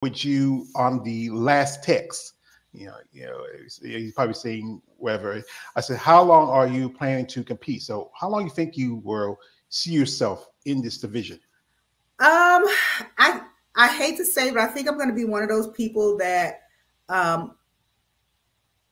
with you on the last text. He's probably saying whatever. I said, how long are you planning to compete? So how long you think you will see yourself in this division? I I hate to say, but I think I'm going to be one of those people that um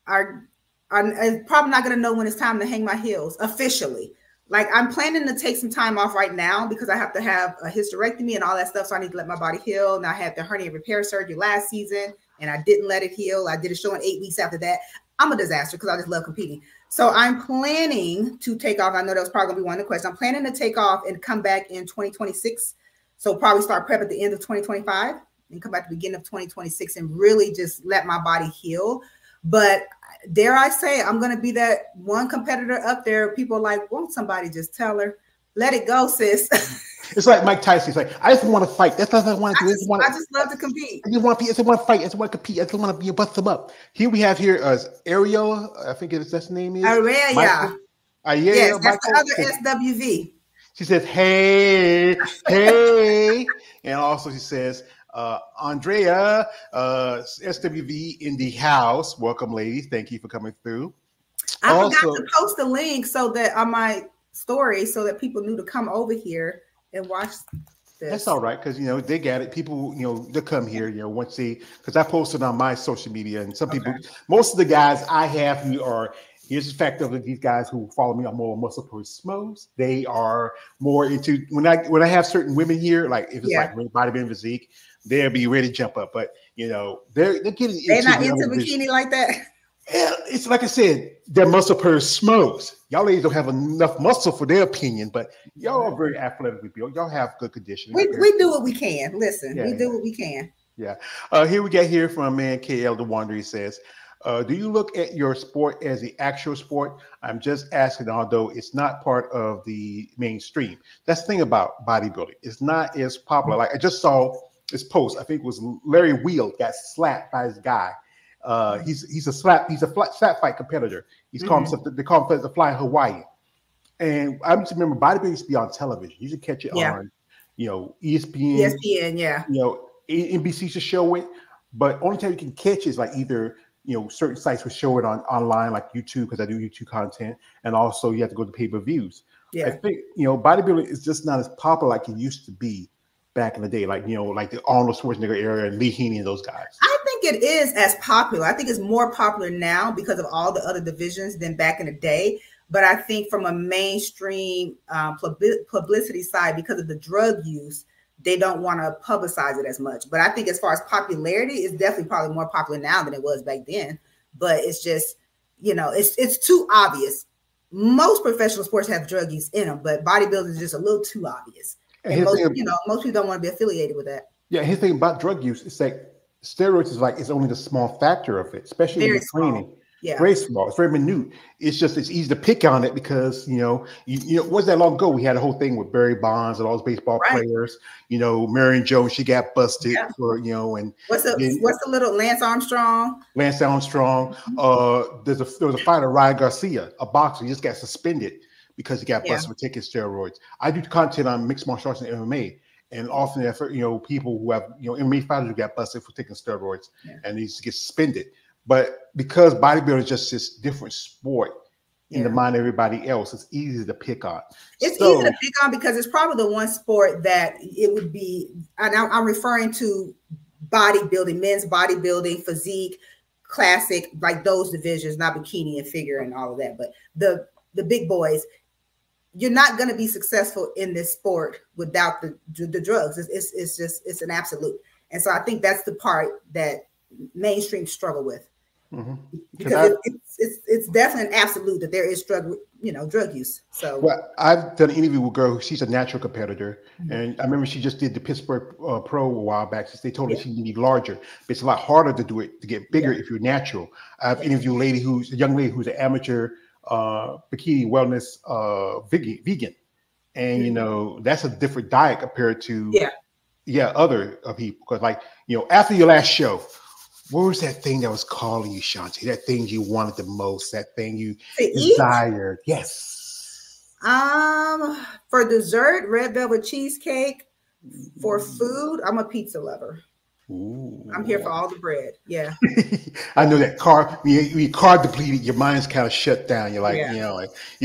are are probably not going to know when it's time to hang my heels officially. Like I'm planning to take some time off right now because I have to have a hysterectomy and all that stuff. So I need to let my body heal. And I had the hernia repair surgery last season and I didn't let it heal. I did a show in 8 weeks after that. I'm a disaster because I just love competing. So I'm planning to take off. I know that was probably gonna be one of the questions. I'm planning to take off and come back in 2026. So probably start prep at the end of 2025 and come back at the beginning of 2026 and really just let my body heal. But dare I say, I'm going to be that one competitor up there. People are like, won't somebody just tell her, let it go, sis? It's like Mike Tyson. It's like, I just want to fight. That's what I want to do. I just love to compete. I just want to fight. I just want to compete. I just want to be bust them up. Here we have here Ariel. I think that's his name is. Ariel, yeah. Yes, that's Michael. The other SWV. She says, hey. And also she says, Andrea, SWV in the house. Welcome, ladies. Thank you for coming through. I forgot to post a link so that on my story so that people knew to come over here and watch this. That's all right, because they got it. People, they'll come here, once they, because I posted on my social media, and some people, most of the guys I have who are, here's the fact of these guys who follow me are more muscle smooths. They are more into when I have certain women here, like if it's like bodybuilding physique, they'll be ready to jump up. But they're getting they're not into bikini like that. Yeah, it's like I said, they're muscle smokes. Y'all ladies don't have enough muscle for their opinion, but y'all are very athletically built. Y'all have good conditioning. We do what we can. Listen, we do what we can. Yeah. Here we get here from a man, KL the Wanderer. He says, do you look at your sport as the actual sport? I'm just asking, although it's not part of the mainstream. That's the thing about bodybuilding. It's not as popular. Like I just saw this post. I think it was Larry Wheel got slapped by his guy. He's a slap fight competitor. He's called himself, they call him the Flying Hawaiian. And I just remember bodybuilding used to be on television. You should catch it on, ESPN. ESPN, yeah. NBC should show it, but only time you can catch it is like either certain sites will show it online, like YouTube, because I do YouTube content, and also you have to go to pay-per-views. Yeah. I think bodybuilding is just not as popular like it used to be back in the day, like like the Arnold Schwarzenegger era and Lee Haney and those guys. I think it is as popular. I think it's more popular now because of all the other divisions than back in the day. But I think from a mainstream publicity side, because of the drug use, they don't want to publicize it as much. But I think as far as popularity, it's definitely probably more popular now than it was back then. But it's just, it's too obvious. Most professional sports have drug use in them, but bodybuilding is just a little too obvious. And most people don't want to be affiliated with that. Yeah, his thing about drug use is like steroids is like it's only the small factor of it, especially in training. Yeah, very small. It's very minute. It's easy to pick on it because wasn't that long ago we had a whole thing with Barry Bonds and all those baseball players. Marion Jones, she got busted for and what's the little Lance Armstrong? Lance Armstrong. There was a fighter, Ryan Garcia, a boxer. He just got suspended because he got busted for taking steroids. I do content on mixed martial arts and MMA, and often people who have MMA fighters who got busted for taking steroids and they get suspended. But because bodybuilding is just this different sport in the mind of everybody else, it's easy to pick on. It's easy to pick on because it's probably the one sport that it would be, and I'm referring to bodybuilding, men's bodybuilding, physique, classic, like those divisions, not bikini and figure and all of that. But the big boys, you're not going to be successful in this sport without the drugs. It's an absolute. And so I think that's the part that mainstream struggle with. Because it's definitely an absolute that there is drug use. So I've done an interview with a girl. She's a natural competitor, and I remember she just did the Pittsburgh Pro a while back. Since they told her she needed larger, but it's a lot harder to do it to get bigger if you're natural. I've interviewed a young lady who's an amateur bikini wellness vegan, and that's a different diet compared to other people. Because after your last show, what was that thing that was calling you, Shonte? That thing you wanted the most, that thing you desired? Yes. For dessert, red velvet cheesecake. For food, I'm a pizza lover. I'm here for all the bread. Yeah. I know that car. When you car depleted, your mind's kind of shut down. You're like, Yeah. you know,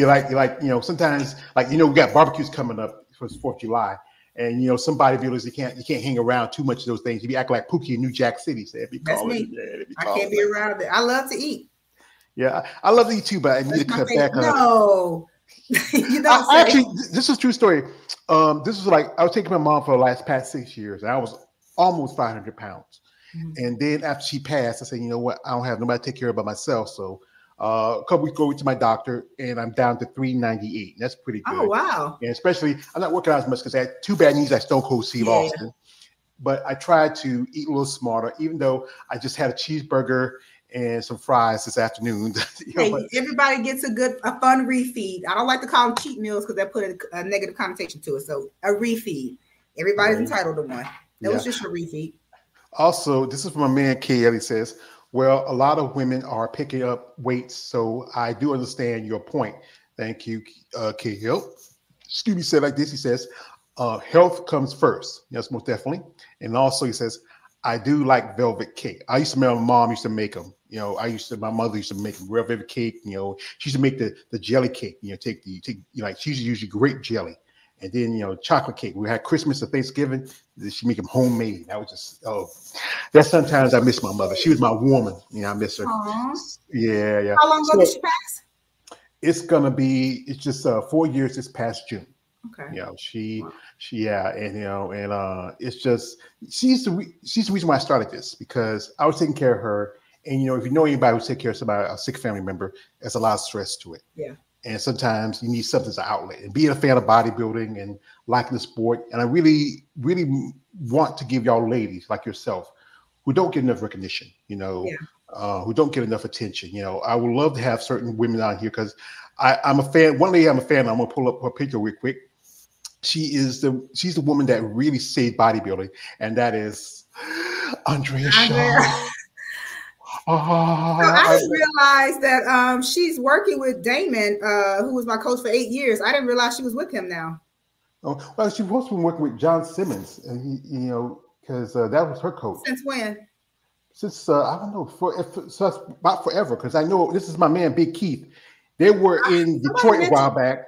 like, you know, sometimes, like, you know, we got barbecues coming up for the 4th of July, and you know, some bodybuilders, you can't hang around too much of those things. You be acting like Pookie in New Jack City. So be That's calling, me. man. Be I calling. can't be around it. I love to eat. Yeah, I love to eat too, but I need That's to my cut favorite. back on it. No, you don't I say. actually, this is a true story. This was like I was taking my mom for the past 6 years, and I was almost 500 pounds. And then after she passed, I said, you know what? I don't have nobody to take care of by myself. So a couple weeks ago, I went to my doctor, and I'm down to 398. That's pretty Oh good. wow. And especially, I'm not working out as much because I had 2 bad knees. I Stone Cold Steve Yeah. Austin. But I tried to eat a little smarter, even though I just had a cheeseburger and some fries this afternoon. You know, Hey, but everybody gets a fun refeed. I don't like to call them cheat meals because that put a negative connotation to it. So a refeed. Everybody's right. entitled to one. That Yeah. was just your refeed. Also, this is from my man Kelly says, well, a lot of women are picking up weights, so I do understand your point. Thank you, Hill. Excuse me, said like this. He says, health comes first. Yes, most definitely. And also he says, I do like velvet cake. I used to remember my mom used to make them. You know, my mother used to make velvet cake. You know, she used to make the jelly cake. You know, you know, like she used to use grape jelly. And then, you know, chocolate cake. We had Christmas or Thanksgiving. She make them homemade. That was just, that sometimes I miss my mother. She was my woman. You know, I miss her. Aww. Yeah, yeah. How long ago did she pass? It's just 4 years this past June. Okay. You know, yeah, and you know, and it's just she's the reason why I started this, because I was taking care of her, and you know, if you know anybody who take care of somebody, a sick family member, there's a lot of stress to it. Yeah. And sometimes you need something as an outlet. And being a fan of bodybuilding and liking the sport, and I really, really want to give y'all ladies like yourself who don't get enough recognition, you know, who don't get enough attention. You know, I would love to have certain women on here because I'm a fan. One lady I'm a fan of, I'm gonna pull up her picture real quick. She's the woman that really saved bodybuilding, and that is Andrea Shaw. So I didn't realize that she's working with Damon, who was my coach for 8 years. I didn't realize she was with him now. Oh, well, she was working with John Simmons, and he, you know, because that was her coach. Since when? Since I don't know, so that's about forever. Because I know this is my man Big Keith. They were in Detroit a while back,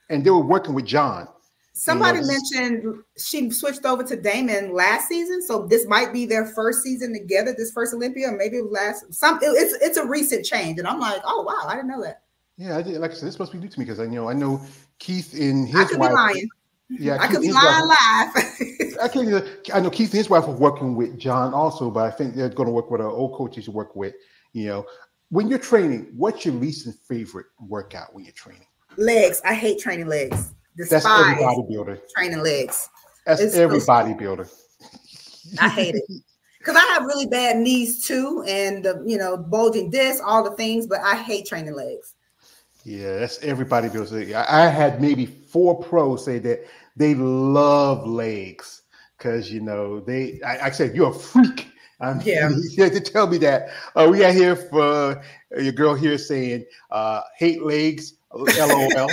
and they were working with John. Somebody mentioned she switched over to Damon last season, so this might be their first season together, this first Olympia, or maybe it was last. It's a recent change, and I'm like, oh wow, I didn't know that. Yeah, I did. Like I said, this must be new to me because I know Keith and his wife. I could be lying. Yeah, I could be lying live. I know Keith and his wife are working with John also, but I think they're going to work with an old coach they should work with. You know, when you're training, what's your least favorite workout when you're training? Legs. I hate training legs. That's every bodybuilder. Training legs. That's every bodybuilder. I hate it because I have really bad knees too, and the bulging disc, all the things. But I hate training legs. Yeah, that's every bodybuilder. I had maybe 4 pros say that they love legs because I said you're a freak. Yeah, to tell me that. We got here for your girl here saying hate legs, LOL.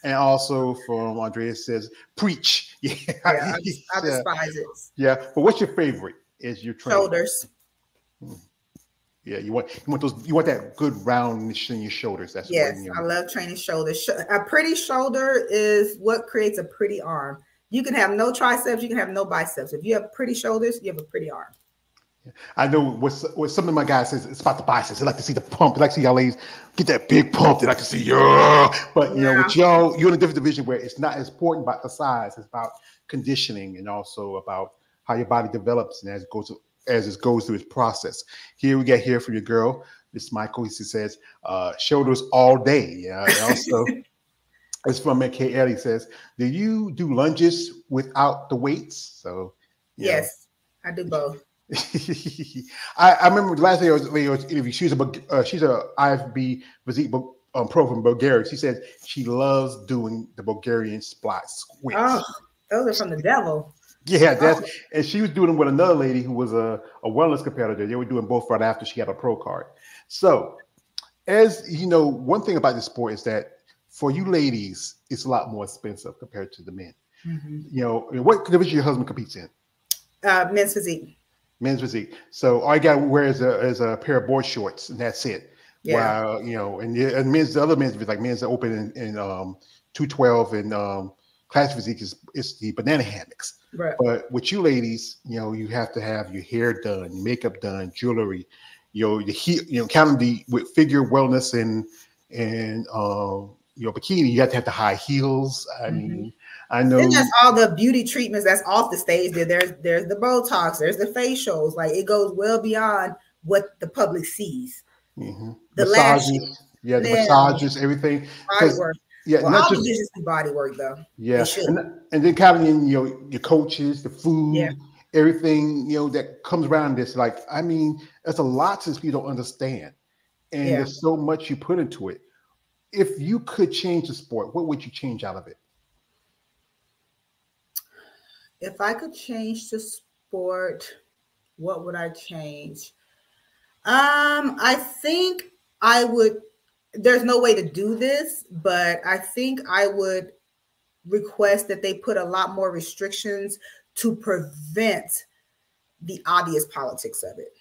And also from Andrea says, preach. Yeah, I despise it. Yeah, but what's your favorite? Is your training? Shoulders. Yeah, you want that good roundness in your shoulders. That's I love training shoulders. A pretty shoulder is what creates a pretty arm. You can have no triceps, you can have no biceps. If you have pretty shoulders, you have a pretty arm. I know what some of my guys says it's about the biceps. They like to see the pump. They like to see y'all ladies get that big pump. They like to see but with y'all, you're in a different division where it's not as important about the size. It's about conditioning and also about how your body develops and as it goes through its process. Here we get here from your girl, Miss Michael. He says shoulders all day. Yeah. And also, it's from MK Ellie says, do you do lunges without the weights? So yes, I do both. I remember the last day I was interviewed. She's a IFBB physique pro from Bulgaria. She said she loves doing the Bulgarian split squats. Oh, those are from the devil. Yeah, and she was doing them with another lady who was a wellness competitor. They were doing both right after she had a pro card. So, as you know, one thing about this sport is that for you ladies, it's a lot more expensive compared to the men. Mm-hmm. What division your husband competes in? Men's physique. Men's physique. So all you got to wear is a pair of board shorts, and that's it. Yeah. While and men's, the other men's like men's are open in 212 and classic physique is the banana hammocks. Right. But with you ladies, you have to have your hair done, your makeup done, jewelry, your counting the with figure wellness and bikini, you have to have the high heels. I mean, I know. Then there's all the beauty treatments that's off the stage. There's the Botox, there's the facials. Like it goes well beyond what the public sees. The massages, the massages, everything. Body work. Yeah, well, not all just divisions do body work though. Yeah, and then counting in your coaches, the food, everything that comes around this. Like, I mean, there's a lot since we don't understand, and there's so much you put into it. If you could change the sport, what would you change out of it? If I could change the sport, what would I change? I think I would. There's no way to do this, but I think I would request that they put a lot more restrictions to prevent the obvious politics of it.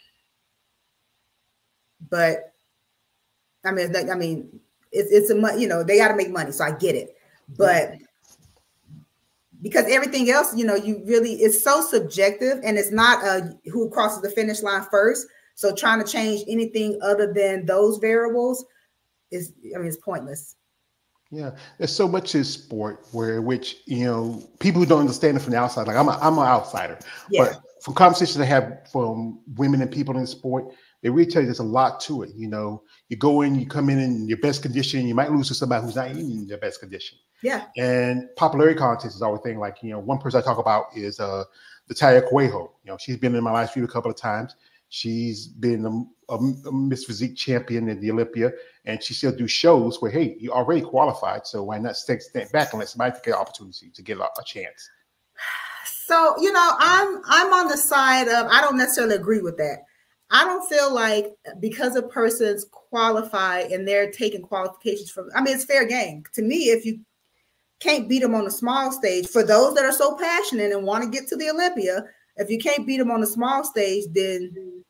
But I mean, it's a they got to make money, so I get it. But because everything else, it's so subjective, and it's not who crosses the finish line first. So trying to change anything other than those variables it's pointless. Yeah, there's so much in sport which people who don't understand it from the outside. Like I'm an outsider, but from conversations I have from women and people in sport, they really tell you there's a lot to it. You go in, you come in your best condition, you might lose to somebody who's not in their best condition. Yeah. And popularity contests is always thing. Like one person I talk about is Natalia Cuejo. She's been in my live feed a couple of times. She's been a Miss Physique champion in the Olympia, and she still do shows where, hey, you already qualified, so why not step back and let somebody take an opportunity to get a chance? So I'm on the side of I don't necessarily agree with that. I don't feel like because a person's qualified and they're taking qualifications from, it's fair game to me. If you can't beat them on a small stage, for those that are so passionate and want to get to the Olympia, if you can't beat them on a small stage, then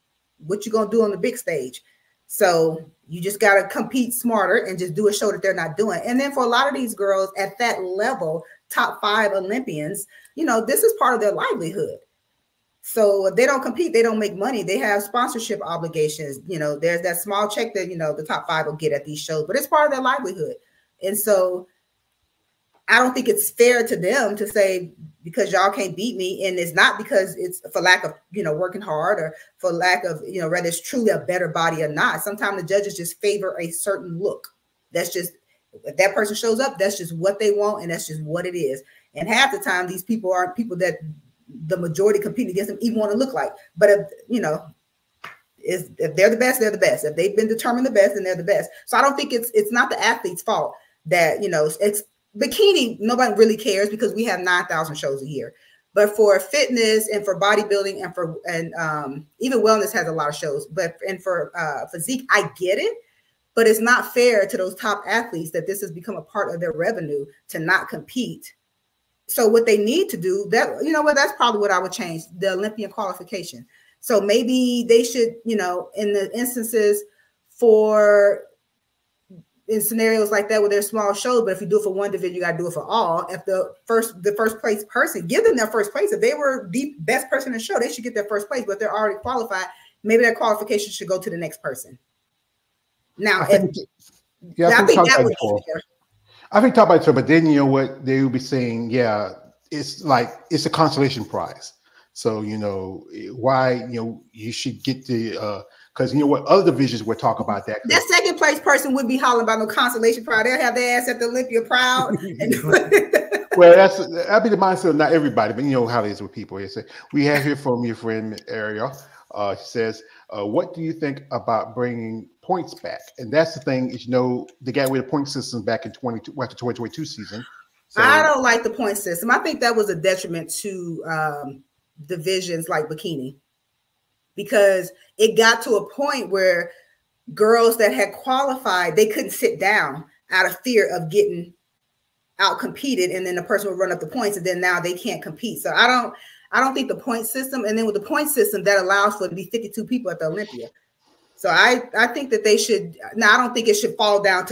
what you gonna do on the big stage? So you just gotta compete smarter and just do a show that they're not doing. And then for a lot of these girls at that level, top 5 Olympians, this is part of their livelihood. So if they don't compete, they don't make money. They have sponsorship obligations. There's that small check that the top 5 will get at these shows, but it's part of their livelihood. And so I don't think it's fair to them to say, because y'all can't beat me, and it's not because it's for lack of working hard or for lack of whether it's truly a better body or not. Sometimes the judges just favor a certain look. That's just, if that person shows up, that's just what they want, and that's just what it is. And half the time these people aren't people that the majority competing against them even want to look like. But if they're the best, they're the best. If they've been determined the best, then they're the best. So I don't think it's not the athlete's fault that it's bikini, nobody really cares because we have 9,000 shows a year. But for fitness and for bodybuilding and even wellness has a lot of shows. But for physique, I get it, but it's not fair to those top athletes that this has become a part of their revenue to not compete. So what they need to do, that's probably what I would change, the Olympian qualification. So maybe they should, in the instances in scenarios like that where there's small shows, but if you do it for one division, you got to do it for all. If the first place person, give them their first place. If they were the best person in the show, they should get their first place, but they're already qualified. Maybe that qualification should go to the next person. Now, I think that would be fair. I think top by two, but then what they will be saying, it's a consolation prize. So why you should get the because what other divisions we're talking about that. That second place person would be hollering about no consolation prize. They'll have their ass at the Olympia proud. Well, that'd be the mindset of not everybody, but how it is with people. We have here from your friend Ariel. She says, "What do you think about bringing points back?" And that's the thing is, they got away the point system back in after 2022 season. So, I don't like the point system. I think that was a detriment to divisions like bikini, because it got to a point where girls that had qualified, they couldn't sit down out of fear of getting out competed, and then the person would run up the points, and then now they can't compete. So I I don't think the point system, and then with the point system that allows for it to be 52 people at the Olympia. So I think that they should. Now I don't think it should fall down to